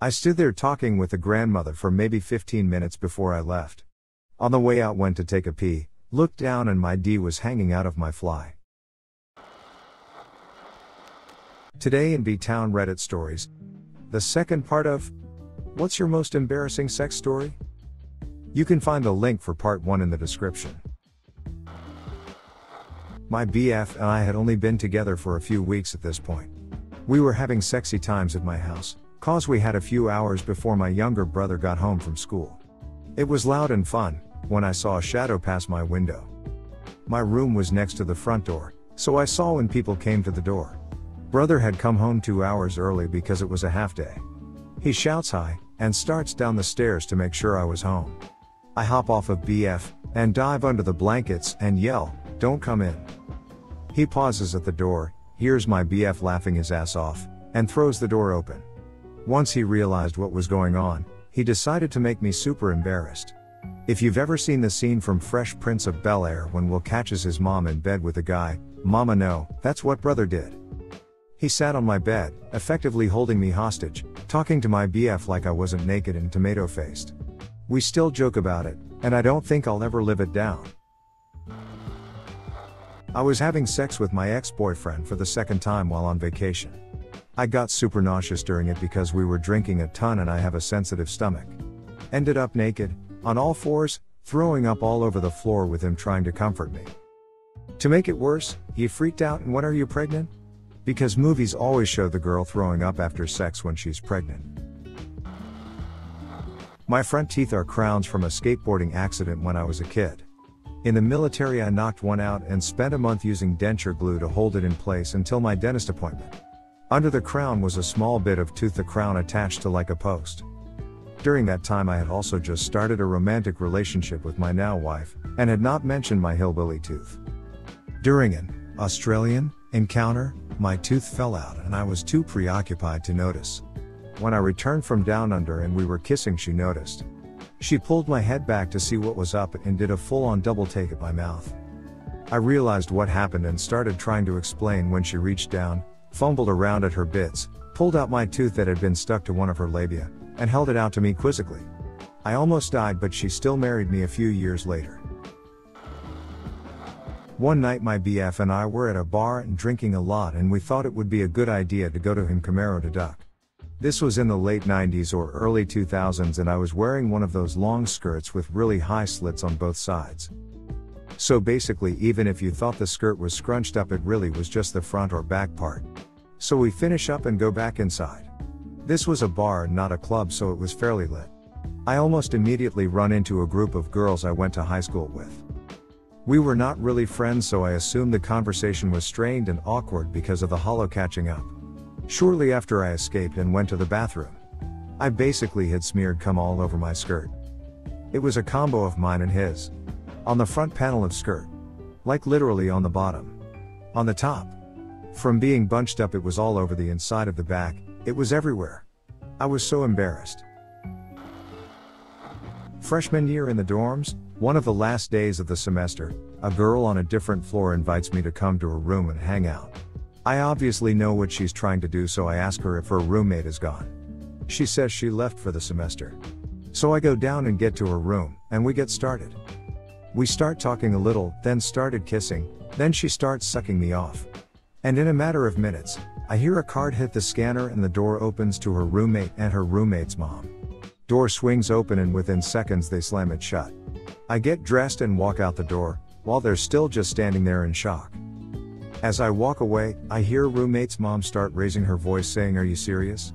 I stood there talking with the grandmother for maybe 15 minutes before I left. On the way out, went to take a pee, looked down and my D was hanging out of my fly. Today in B-Town Reddit Stories, the second part of What's Your Most Embarrassing Sex Story? You can find the link for part 1 in the description. My BF and I had only been together for a few weeks at this point. We were having sexy times at my house, cause we had a few hours before my younger brother got home from school. It was loud and fun, when I saw a shadow pass my window. My room was next to the front door, so I saw when people came to the door. Brother had come home 2 hours early because it was a half day. He shouts hi, and starts down the stairs to make sure I was home. I hop off of BF, and dive under the blankets and yell, "Don't come in." He pauses at the door, hears my BF laughing his ass off, and throws the door open. Once he realized what was going on, he decided to make me super embarrassed. If you've ever seen the scene from Fresh Prince of Bel-Air when Will catches his mom in bed with a guy, mama no, that's what brother did. He sat on my bed, effectively holding me hostage, talking to my BF like I wasn't naked and tomato-faced. We still joke about it, and I don't think I'll ever live it down. I was having sex with my ex-boyfriend for the second time while on vacation. I got super nauseous during it because we were drinking a ton and I have a sensitive stomach. Ended up naked, on all fours, throwing up all over the floor with him trying to comfort me. To make it worse, he freaked out and "When are you pregnant?" Because movies always show the girl throwing up after sex when she's pregnant. My front teeth are crowns from a skateboarding accident when I was a kid. In the military I knocked one out and spent a month using denture glue to hold it in place until my dentist appointment. Under the crown was a small bit of tooth, the crown attached to like a post. During that time I had also just started a romantic relationship with my now wife, and had not mentioned my hillbilly tooth. During an Australian encounter, my tooth fell out and I was too preoccupied to notice. When I returned from down under and we were kissing, she noticed. She pulled my head back to see what was up and did a full-on double take at my mouth. I realized what happened and started trying to explain when she reached down, fumbled around at her bits, pulled out my tooth that had been stuck to one of her labia, and held it out to me quizzically. I almost died, but she still married me a few years later. One night my BF and I were at a bar and drinking a lot, and we thought it would be a good idea to go to him Camaro to duck. This was in the late 90s or early 2000s and I was wearing one of those long skirts with really high slits on both sides. So basically, even if you thought the skirt was scrunched up, it really was just the front or back part. So we finish up and go back inside. This was a bar, not a club, so it was fairly lit. I almost immediately run into a group of girls I went to high school with. We were not really friends, so I assumed the conversation was strained and awkward because of the hollow catching up. Shortly after I escaped and went to the bathroom. I basically had smeared cum all over my skirt. It was a combo of mine and his. On the front panel of skirt. Like literally on the bottom. On the top. From being bunched up, it was all over the inside of the back, it was everywhere. I was so embarrassed. Freshman year in the dorms, one of the last days of the semester, a girl on a different floor invites me to come to her room and hang out. I obviously know what she's trying to do, so I ask her if her roommate is gone. She says she left for the semester. So I go down and get to her room, and we get started. We start talking a little, then started kissing, then she starts sucking me off. And in a matter of minutes, I hear a card hit the scanner and the door opens to her roommate and her roommate's mom. Door swings open and within seconds they slam it shut. I get dressed and walk out the door, while they're still just standing there in shock. As I walk away, I hear roommate's mom start raising her voice saying, "Are you serious?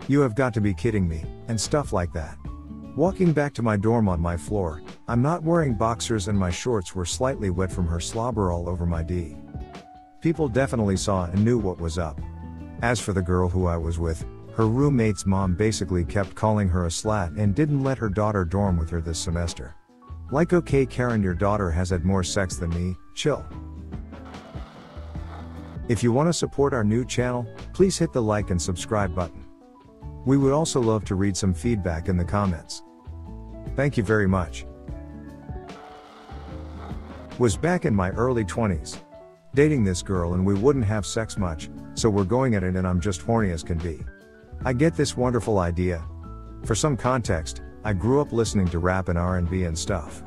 You have got to be kidding me," and stuff like that. Walking back to my dorm on my floor, I'm not wearing boxers and my shorts were slightly wet from her slobber all over my D. People definitely saw and knew what was up. As for the girl who I was with, her roommate's mom basically kept calling her a slut and didn't let her daughter dorm with her this semester. Like, okay Karen, your daughter has had more sex than me, chill. If you want to support our new channel, please hit the like and subscribe button. We would also love to read some feedback in the comments. Thank you very much. Was back in my early 20s. Dating this girl and we wouldn't have sex much, so we're going at it and I'm just horny as can be. I get this wonderful idea. For some context, I grew up listening to rap and R&B and stuff.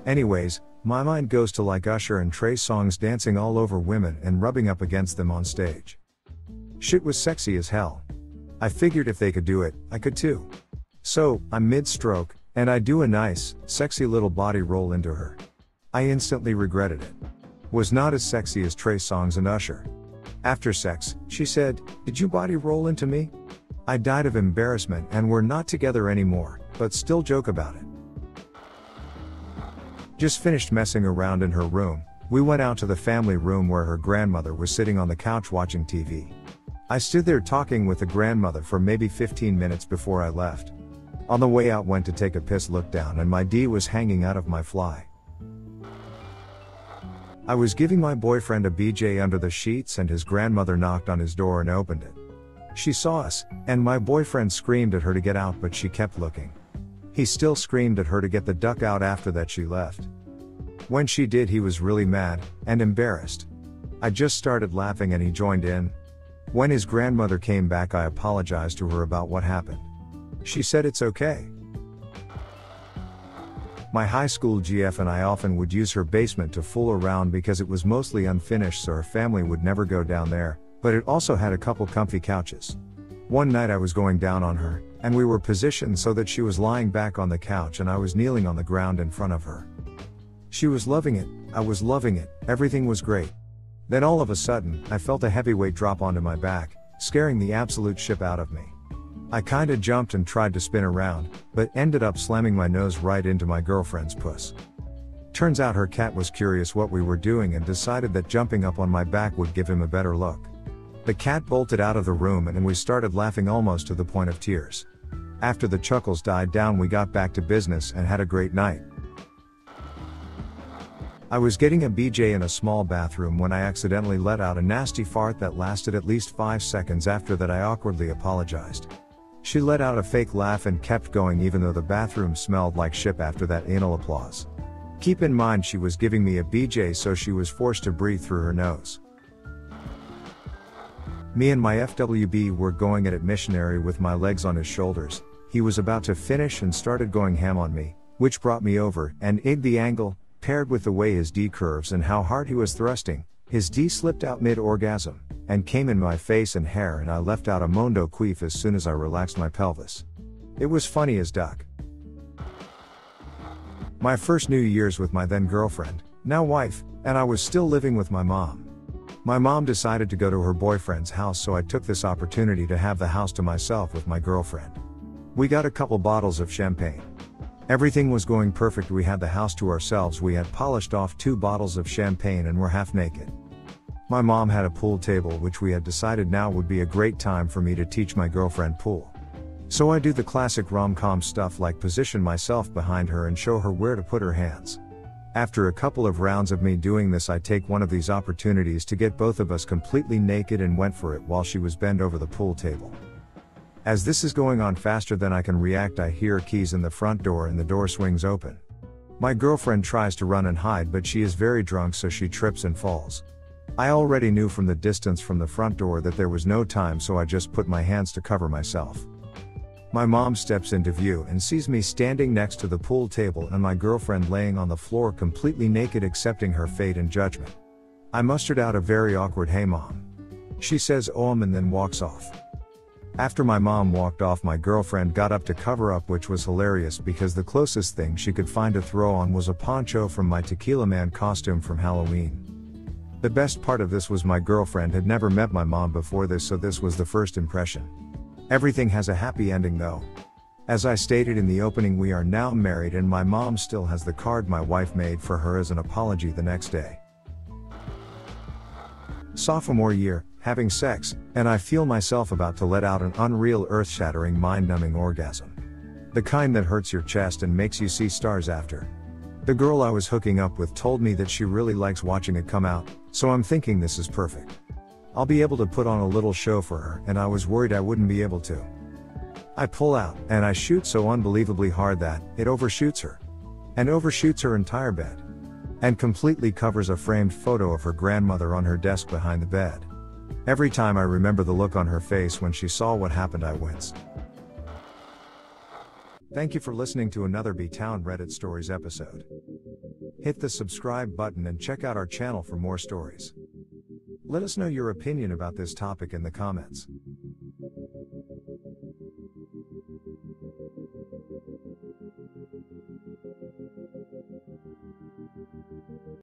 Anyways, my mind goes to like Usher and Trey Songz dancing all over women and rubbing up against them on stage. Shit was sexy as hell. I figured if they could do it, I could too. So, I'm mid-stroke, and I do a nice, sexy little body roll into her. I instantly regretted it. Was not as sexy as Trey Songz and Usher. After sex, she said, "Did you body roll into me?" I died of embarrassment and we're not together anymore, but still joke about it. Just finished messing around in her room, we went out to the family room where her grandmother was sitting on the couch watching TV. I stood there talking with the grandmother for maybe 15 minutes before I left. On the way out went to take a piss, looked down and my D was hanging out of my fly. I was giving my boyfriend a BJ under the sheets and his grandmother knocked on his door and opened it. She saw us, and my boyfriend screamed at her to get out but she kept looking. He still screamed at her to get the duck out after that she left. When she did he was really mad, and embarrassed. I just started laughing and he joined in. When his grandmother came back I apologized to her about what happened. She said it's okay. My high school GF and I often would use her basement to fool around because it was mostly unfinished so our family would never go down there, but it also had a couple comfy couches. One night I was going down on her, and we were positioned so that she was lying back on the couch and I was kneeling on the ground in front of her. She was loving it, I was loving it, everything was great. Then all of a sudden, I felt a heavy weight drop onto my back, scaring the absolute shit out of me. I kinda jumped and tried to spin around, but ended up slamming my nose right into my girlfriend's puss. Turns out her cat was curious what we were doing and decided that jumping up on my back would give him a better look. The cat bolted out of the room and we started laughing almost to the point of tears. After the chuckles died down we got back to business and had a great night. I was getting a BJ in a small bathroom when I accidentally let out a nasty fart that lasted at least 5 seconds. After that I awkwardly apologized. She let out a fake laugh and kept going even though the bathroom smelled like shit after that anal applause. Keep in mind she was giving me a BJ so she was forced to breathe through her nose. Me and my FWB were going at it missionary with my legs on his shoulders. He was about to finish and started going ham on me, which brought me over, and the angle, paired with the way his D curves and how hard he was thrusting, his D slipped out mid-orgasm, and came in my face and hair and I left out a mondo queef as soon as I relaxed my pelvis. It was funny as duck. My first New Year's with my then girlfriend, now wife, and I was still living with my mom. My mom decided to go to her boyfriend's house so I took this opportunity to have the house to myself with my girlfriend. We got a couple bottles of champagne. Everything was going perfect, we had the house to ourselves, we had polished off 2 bottles of champagne and were half naked. My mom had a pool table which we had decided now would be a great time for me to teach my girlfriend pool. So I do the classic rom-com stuff like position myself behind her and show her where to put her hands. After a couple of rounds of me doing this I take one of these opportunities to get both of us completely naked and went for it while she was bent over the pool table. As this is going on faster than I can react I hear keys in the front door and the door swings open. My girlfriend tries to run and hide but she is very drunk so she trips and falls. I already knew from the distance from the front door that there was no time so I just put my hands to cover myself. My mom steps into view and sees me standing next to the pool table and my girlfriend laying on the floor completely naked accepting her fate and judgment. I mustered out a very awkward "Hey mom." She says and then walks off. After my mom walked off my girlfriend got up to cover up, which was hilarious because the closest thing she could find to throw on was a poncho from my Tequila Man costume from Halloween. The best part of this was my girlfriend had never met my mom before this so this was the first impression. Everything has a happy ending though. As I stated in the opening we are now married and my mom still has the card my wife made for her as an apology the next day. Sophomore year, having sex, and I feel myself about to let out an unreal earth-shattering mind-numbing orgasm. The kind that hurts your chest and makes you see stars after. The girl I was hooking up with told me that she really likes watching it come out, so I'm thinking this is perfect. I'll be able to put on a little show for her and I was worried I wouldn't be able to. I pull out, and I shoot so unbelievably hard that it overshoots her. And overshoots her entire bed. And completely covers a framed photo of her grandmother on her desk behind the bed. Every time I remember the look on her face when she saw what happened, I winced. Thank you for listening to another B-Town Reddit Stories episode. Hit the subscribe button and check out our channel for more stories. Let us know your opinion about this topic in the comments.